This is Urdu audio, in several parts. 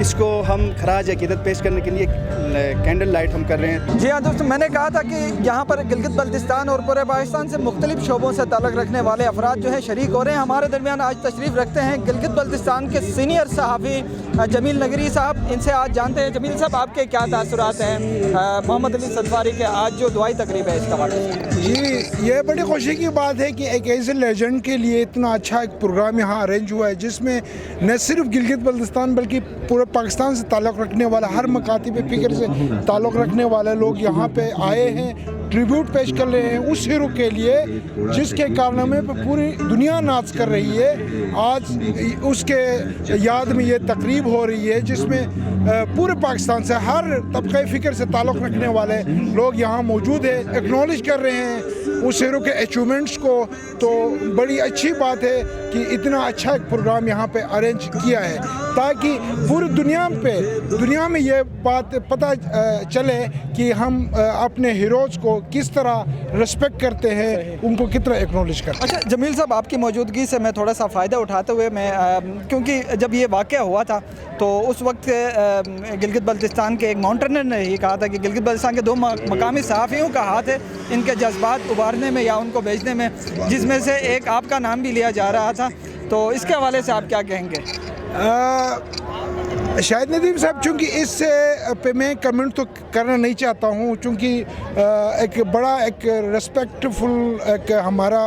اس کو ہم خراج عقیدت پیش کرنے کے لیے کینڈل لائٹ ہم کر رہے ہیں. جی ہاں دوستوں، میں نے کہا تھا کہ یہاں پر گلگت بلتستان اور پورے پاکستان سے مختلف شعبوں سے تعلق رکھنے والے افراد جو ہے شریک ہو رہے ہیں. ہمارے درمیان آج تشریف رکھتے ہیں گلگت بلتستان کے سینئر صحافی جمیل نگری صاحب. ان سے آج جانتے ہیں. جمیل صاحب، آپ کے کیا تاثرات ہیں محمد علی صدفاری کے آج جو دعائی تقریب ہے اس کا واقعہ؟ جی، یہ بڑی خوشی کی بات ہے کہ ایک ایسے لیجنڈ کے لیے اتنا اچھا ایک پروگرام یہاں ارینج ہوا ہے جس میں نہ صرف گلگت بلتستان بلکہ پورے پاکستان سے تعلق رکھنے والا، ہر مکاتب فکر سے تعلق رکھنے والے لوگ یہاں پہ آئے ہیں، ٹریبیوٹ پیش کر رہے ہیں اس ہیرو کے لیے جس کے کارنامے پہ پوری دنیا ناز کر رہی ہے. آج اس کے یاد میں یہ تقریب ہو رہی ہے جس میں پورے پاکستان سے ہر طبقہ فکر سے تعلق رکھنے والے لوگ یہاں موجود ہیں، ایکنالج کر رہے ہیں اس ہیرو کے اچیومنٹس کو. تو بڑی اچھی بات ہے کہ اتنا اچھا ایک پروگرام یہاں پہ ارینج کیا ہے تاکہ پوری دنیا میں یہ بات پتہ چلے کہ ہم اپنے ہیروز کو کس طرح رسپیکٹ کرتے ہیں، ان کو کتنا ایکنالج کرتے ہیں. اچھا جمیل صاحب، آپ کی موجودگی سے میں تھوڑا سا فائدہ اٹھاتے ہوئے میں کیونکہ جب یہ واقعہ ہوا تھا تو اس وقت گلگت بلتستان کے ایک ماؤنٹینر نے یہ کہا تھا کہ گلگت بلتستان کے 2 مقامی صحافیوں کا ہاتھ ہے ان کے جذبات ابھارنے میں یا ان کو بھیجنے میں، جس میں سے ایک آپ کا نام بھی لیا جا رہا تھا. تو اس کے حوالے سے آپ کیا کہیں گے؟ شاہد ندیم صاحب، چونکہ اس سے پہ میں کمنٹ تو کرنا نہیں چاہتا ہوں چونکہ ایک بڑا ایک ریسپیکٹفل ایک ہمارا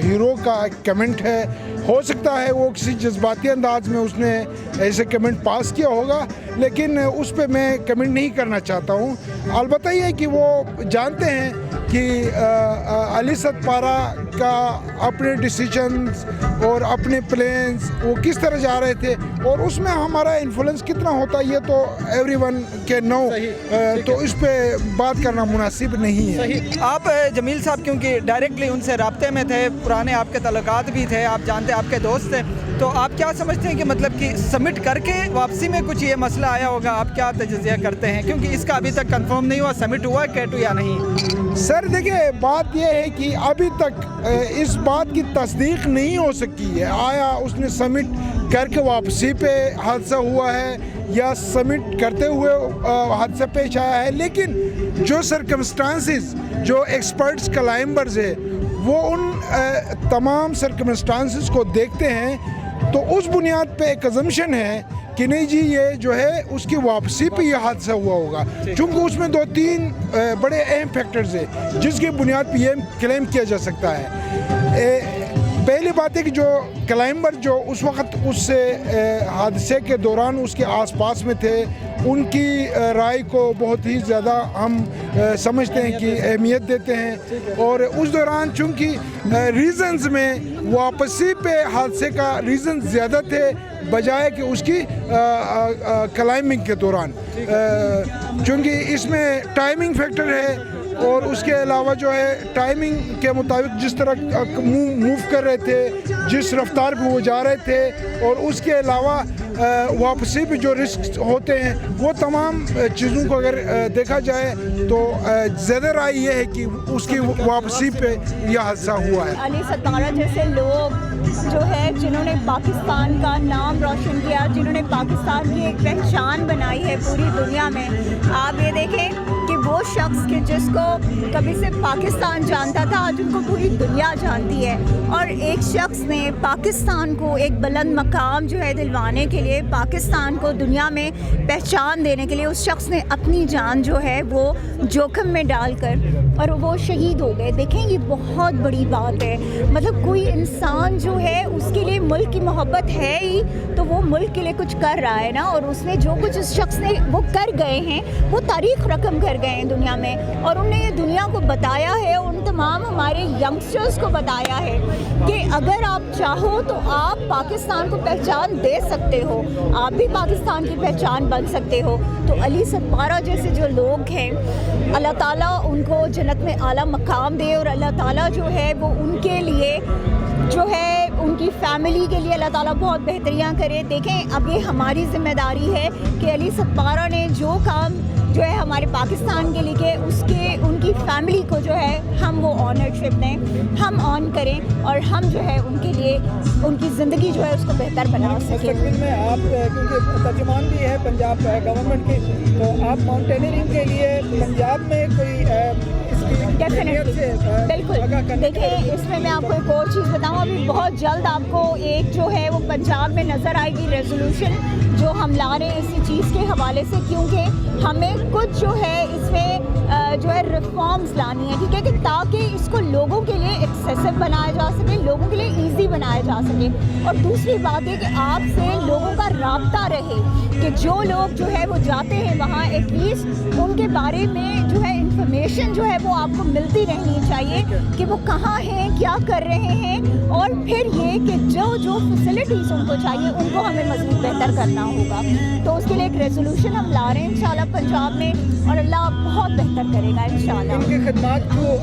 ہیرو کا کمنٹ ہے. ہو سکتا ہے وہ کسی جذباتی انداز میں اس نے ایسے کمنٹ پاس کیا ہوگا، لیکن اس پہ میں کمنٹ نہیں کرنا چاہتا ہوں. البتہ یہ کہ وہ جانتے ہیں کہ علی صدپارہ کا اپنے ڈیسیجنز اور اپنے پلانز وہ کس طرح جا رہے تھے اور اس میں ہمارا انفلوئنس کتنا ہوتا ہے یہ تو ایوری ون کے نو. تو اس پہ بات کرنا مناسب نہیں ہے. آپ جمیل صاحب کیونکہ ڈائریکٹلی ان سے رابطے میں تھے، پرانے آپ کے تعلقات بھی تھے، آپ جانتے آپ کے دوست تھے، تو آپ کیا سمجھتے ہیں کہ مطلب کہ سبمٹ کر کے واپسی میں کچھ یہ مسئلہ آیا ہوگا؟ آپ کیا تجزیہ کرتے ہیں کیونکہ اس کا ابھی تک کنفرم نہیں ہوا سبمٹ ہوا کیٹو یا نہیں؟ سر دیکھیں، بات یہ ہے کہ ابھی تک اس بات کی تصدیق نہیں ہو سکی ہے آیا اس نے سبمٹ کر کے واپسی پہ حادثہ ہوا ہے یا سبمٹ کرتے ہوئے حادثہ پیش آیا ہے. لیکن جو سرکمسٹانسز جو ایکسپرٹس کلائمبرز ہیں وہ ان تمام سرکمسٹانسز کو دیکھتے ہیں تو اس بنیاد پہ ایک ازمپشن ہے کہ نہیں جی یہ جو ہے اس کی واپسی پہ یہ حادثہ ہوا ہوگا، چونکہ اس میں 2-3 بڑے اہم فیکٹرز ہیں جس کی بنیاد پہ یہ کلیم کیا جا سکتا ہے. پہلی بات ہے کہ جو کلائمبر جو اس وقت اس حادثے کے دوران اس کے آس پاس میں تھے ان کی رائے کو بہت ہی زیادہ ہم سمجھتے ہیں کہ اہمیت دیتے ہیں. اور اس دوران چونکہ ریزنز میں واپسی پہ حادثے کا ریزن زیادہ تھے بجائے کہ اس کی کلائمبنگ کے دوران، چونکہ اس میں ٹائمنگ فیکٹر ہے اور اس کے علاوہ جو ہے ٹائمنگ کے مطابق جس طرح موو کر رہے تھے، جس رفتار پہ وہ جا رہے تھے، اور اس کے علاوہ واپسی پہ جو رسک ہوتے ہیں وہ تمام چیزوں کو اگر دیکھا جائے تو زیادہ رائے یہ ہے کہ اس کی واپسی پہ یہ حادثہ ہوا ہے. علی صدپارہ جیسے لوگ جو ہے جنہوں نے پاکستان کا نام روشن کیا، جنہوں نے پاکستان کی ایک پہچان بنائی ہے پوری دنیا میں. آپ یہ دیکھیں کہ وہ شخص کہ جس کو کبھی سے پاکستان جانتا تھا آج ان کو پوری دنیا جانتی ہے، اور ایک شخص نے پاکستان کو ایک بلند مقام جو ہے دلوانے کے لیے، پاکستان کو دنیا میں پہچان دینے کے لیے اس شخص نے اپنی جان جو ہے وہ جوخم میں ڈال کر اور وہ شہید ہو گئے. دیکھیں یہ بہت بڑی بات ہے. مطلب کوئی انسان جو ہے اس کے لیے ملک کی محبت ہے ہی تو وہ ملک کے لیے کچھ کر رہا ہے نا، اور اس نے جو کچھ اس شخص نے وہ کر گئے ہیں وہ تاریخ رقم کر گئے ہیں دنیا میں، اور انہوں نے یہ دنیا کو بتایا ہے، ان تمام ہمارے ینگسٹرز کو بتایا ہے کہ اگر آپ چاہو تو آپ پاکستان کو پہچان دے سکتے ہو، آپ بھی پاکستان کی پہچان بن سکتے ہو. تو علی صدپارہ جیسے جو لوگ ہیں اللہ تعالیٰ ان کو جنت میں اعلیٰ مقام دے، اور اللہ تعالیٰ جو ہے وہ ان کے لیے جو ہے ان کی فیملی کے لیے اللہ تعالیٰ بہت بہتریاں کرے. دیکھیں اب یہ ہماری ذمہ داری ہے کہ علی صدپارہ نے جو کام جو ہے ہمارے پاکستان کے لیے کہ ان کی فیملی کو جو ہے ہم وہ آنرشپ دیں, ہم آن کریں اور ہم جو ہے ان کے لیے ان کی زندگی جو ہے اس کو بہتر بنا سکیں. مستقبل میں آپ کیونکہ ترجمان بھی ہے پنجاب گورنمنٹ کی, تو آپ ماؤنٹینئرنگ کے لیے پنجاب میں کوئی ڈیفینیٹلی بالکل. دیکھیں اس میں آپ کو ایک اور چیز بتاؤں, ابھی بہت جلد آپ کو ایک جو ہے وہ پنجاب میں نظر آئے گی ریزولوشن جو ہم لا رہے ہیں اسی چیز کے حوالے سے, کیونکہ ہمیں کچھ جو ہے اس میں جو ہے ریفارمز لانی ہے, ٹھیک ہے, کہ تاکہ اس کو لوگوں کے لیے ایکسیسو بنایا جا سکے, لوگوں کے لیے ایزی بنایا جا سکے. اور دوسری بات ہے کہ آپ سے لوگوں کا رابطہ رہے, کہ جو لوگ جو ہے وہ جاتے ہیں وہاں ایٹ لیسٹ ان کے بارے میں جو ہے انفارمیشن جو ہے وہ آپ کو ملتی رہنی چاہیے کہ وہ کہاں ہیں, کیا کر رہے ہیں, اور پھر یہ کہ جو فیسلٹیز ان کو چاہیے ان کو ہمیں مزید بہتر کرنا ہوگا. تو اس کے لیے ایک ریزولوشن ہم لا رہے ہیں انشاءاللہ پنجاب میں, اور اللہ بہت بہتر کرے گا انشاءاللہ. ان کی خدمات کو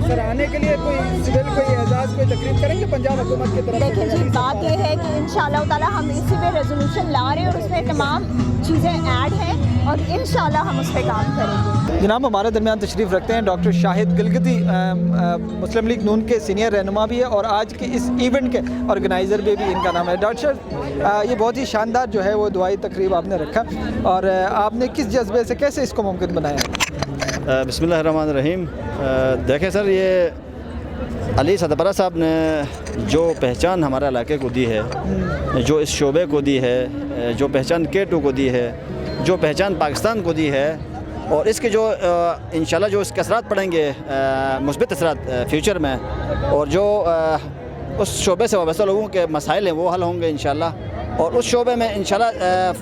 سراہنے کے لیے کوئی اعزاز, کوئی تقریب کریں گے پنجاب حکومت کی طرف؟ دیکھیں جی, بات یہ ہے کہ انشاءاللہ تعالیٰ ہم اسی پہ ریزولوشن لا رہے ہیں اور اس میں تمام چیزیں ایڈ ہیں اور انشاءاللہ ہم اس پہ کام کریں گے. جناب ہمارے درمیان تشریف رکھتے ہیں ڈاکٹر شاہد گلگتی, مسلم لیگ نون کے سینئر رہنما بھی ہے اور آج کے اس ایونٹ کے آرگنائزر بھی ان کا نام ہے. ڈاکٹر صاحب, یہ بہت ہی شاندار جو ہے وہ دعائی تقریب آپ نے رکھا, اور آپ نے کس جذبے سے کیسے اس کو ممکن بنایا؟ بسم اللہ الرحمن الرحیم. دیکھیں سر, یہ علی صدبرہ صاحب نے جو پہچان ہمارے علاقے کو دی ہے, جو اس شعبے کو دی ہے, جو پہچان K2 کو دی ہے, جو پہچان پاکستان کو دی ہے, اور اس کے جو انشاءاللہ جو اس کے اثرات پڑیں گے, مثبت اثرات فیوچر میں, اور جو اس شعبے سے وابستہ لوگوں کے مسائل ہیں وہ حل ہوں گے انشاءاللہ. اور اس شعبے میں انشاءاللہ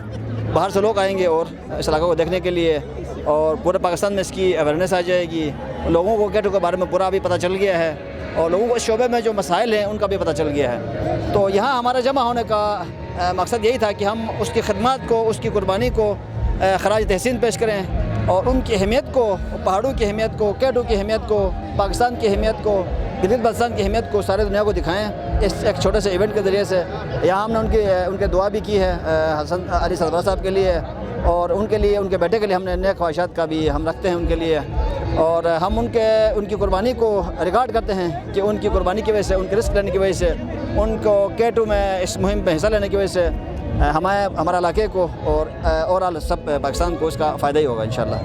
باہر سے لوگ آئیں گے اور اس علاقے کو دیکھنے کے لیے, اور پورے پاکستان میں اس کی اویئرنیس آ جائے گی. لوگوں کو K2 کے بارے میں پورا بھی پتہ چل گیا ہے, اور لوگوں کو اس شعبے میں جو مسائل ہیں ان کا بھی پتہ چل گیا ہے. تو یہاں ہمارا جمع ہونے کا مقصد یہی تھا کہ ہم اس کی خدمات کو, اس کی قربانی کو خراج تحسین پیش کریں, اور ان کی اہمیت کو, پہاڑوں کی اہمیت کو, K2 کی اہمیت کو, پاکستان کی اہمیت کو, گلگت بلتستان کی اہمیت کو سارے دنیا کو دکھائیں اس ایک چھوٹے سے ایونٹ کے ذریعے سے. یہاں ہم نے ان کے دعا بھی کی ہے حسن علی صدبرہ صاحب کے لیے, اور ان کے لیے, ان کے بیٹے کے لیے ہم نے نیک خواہشات کا بھی ہم رکھتے ہیں ان کے لیے, اور ہم ان کی قربانی کو ریکارڈ کرتے ہیں کہ ان کی قربانی کی وجہ سے, ان کے رسک لینے کی وجہ سے, ان کو K2 میں اس مہم میں حصہ لینے کی وجہ سے ہمارے علاقے کو اور سب پاکستان کو اس کا فائدہ ہی ہوگا انشاءاللہ.